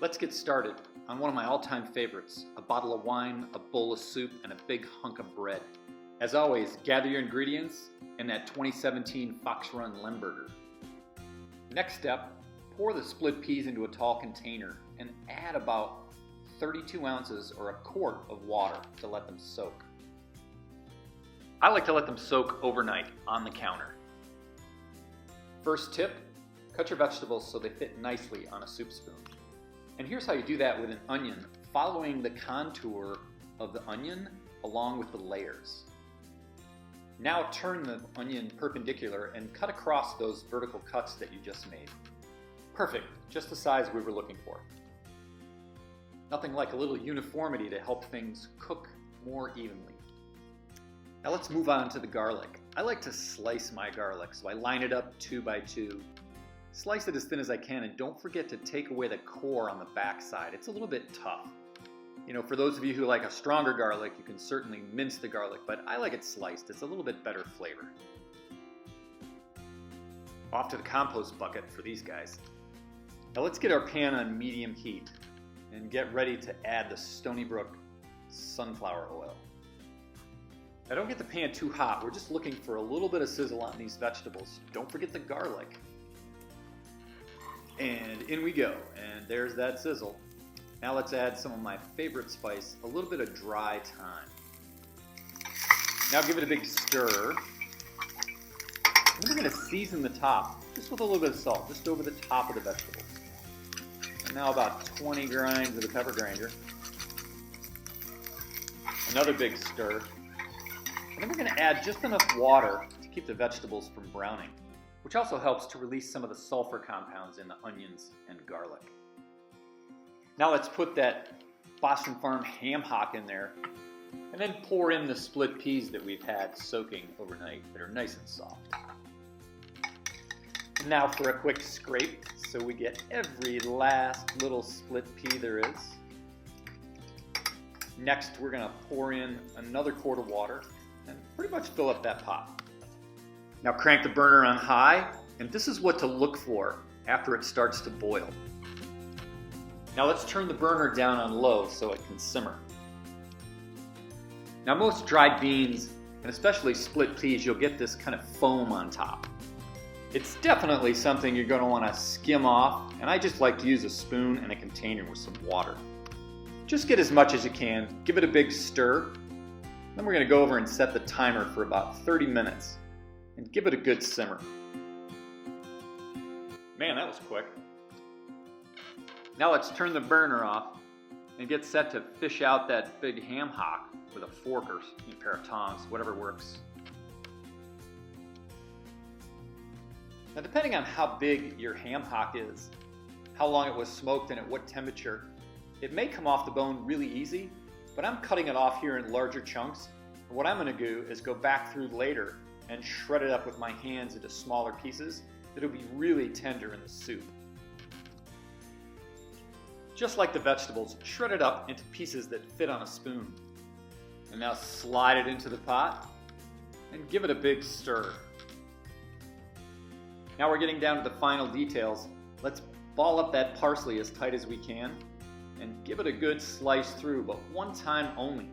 Let's get started on one of my all-time favorites, a bottle of wine, a bowl of soup, and a big hunk of bread. As always, gather your ingredients and that 2017 Fox Run Lemberger. Next step, pour the split peas into a tall container and add about 32 ounces or a quart of water to let them soak. I like to let them soak overnight on the counter. First tip, cut your vegetables so they fit nicely on a soup spoon. And here's how you do that with an onion, following the contour of the onion along with the layers. Now turn the onion perpendicular and cut across those vertical cuts that you just made. Perfect, just the size we were looking for. Nothing like a little uniformity to help things cook more evenly. Now let's move on to the garlic. I like to slice my garlic, so I line it up 2 by 2. Slice it as thin as I can, and don't forget to take away the core on the back side. It's a little bit tough. You know, for those of you who like a stronger garlic, you can certainly mince the garlic, but I like it sliced. It's a little bit better flavor. Off to the compost bucket for these guys. Now let's get our pan on medium heat and get ready to add the Stony Brook sunflower oil. Now don't get the pan too hot. We're just looking for a little bit of sizzle on these vegetables. Don't forget the garlic. And in we go, and there's that sizzle. Now let's add some of my favorite spice, a little bit of dry thyme. Now give it a big stir. And we're going to season the top, just with a little bit of salt, just over the top of the vegetables. And now about 20 grinds of the pepper grinder. Another big stir. And then we're going to add just enough water to keep the vegetables from browning, which also helps to release some of the sulfur compounds in the onions and garlic. Now let's put that Bostrom Farm ham hock in there, and then pour in the split peas that we've had soaking overnight that are nice and soft. And now for a quick scrape, so we get every last little split pea there is. Next, we're going to pour in another quart of water and pretty much fill up that pot. Now crank the burner on high, and this is what to look for after it starts to boil. Now let's turn the burner down on low so it can simmer. Now most dried beans, and especially split peas, you'll get this kind of foam on top. It's definitely something you're going to want to skim off, and I just like to use a spoon and a container with some water. Just get as much as you can, give it a big stir, then we're going to go over and set the timer for about 30 minutes. And give it a good simmer. Man, that was quick. Now let's turn the burner off and get set to fish out that big ham hock with a fork or a pair of tongs, whatever works. Now depending on how big your ham hock is, how long it was smoked and at what temperature, it may come off the bone really easy, but I'm cutting it off here in larger chunks. And what I'm going to do is go back through later and shred it up with my hands into smaller pieces that'll be really tender in the soup. Just like the vegetables, shred it up into pieces that fit on a spoon. And now slide it into the pot and give it a big stir. Now we're getting down to the final details. Let's ball up that parsley as tight as we can and give it a good slice through, but one time only.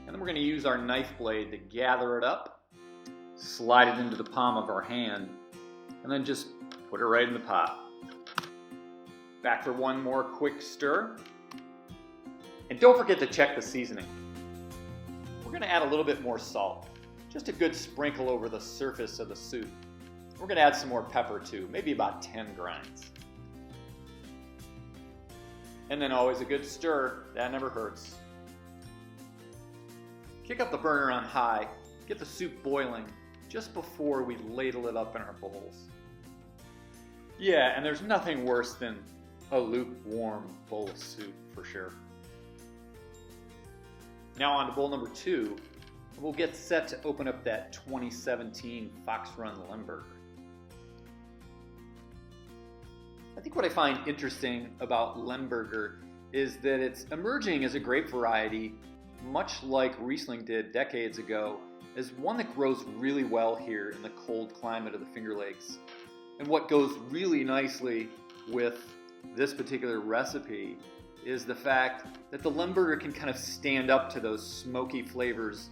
And then we're going to use our knife blade to gather it up, slide it into the palm of our hand, and then just put it right in the pot. Back for one more quick stir. And don't forget to check the seasoning. We're going to add a little bit more salt, just a good sprinkle over the surface of the soup. We're going to add some more pepper too, maybe about 10 grinds. And then always a good stir, that never hurts. Kick up the burner on high, get the soup boiling just before we ladle it up in our bowls. Yeah, and there's nothing worse than a lukewarm bowl of soup for sure. Now on to bowl number 2, and we'll get set to open up that 2017 Fox Run Lemberger. I think what I find interesting about Lemberger is that it's emerging as a grape variety, much like Riesling did decades ago, as one that grows really well here in the cold climate of the Finger Lakes. And what goes really nicely with this particular recipe is the fact that the Lemberger can kind of stand up to those smoky flavors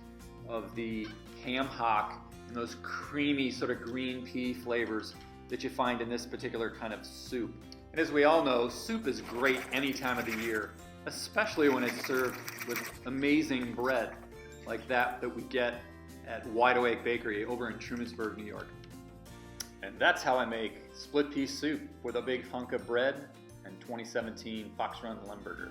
of the ham hock and those creamy sort of green pea flavors that you find in this particular kind of soup. And as we all know, soup is great any time of the year, especially when it's served with amazing bread like that we get at Wide Awake Bakery over in Trumansburg, New York. And that's how I make split pea soup with a big hunk of bread and 2017 Fox Run Lemberger.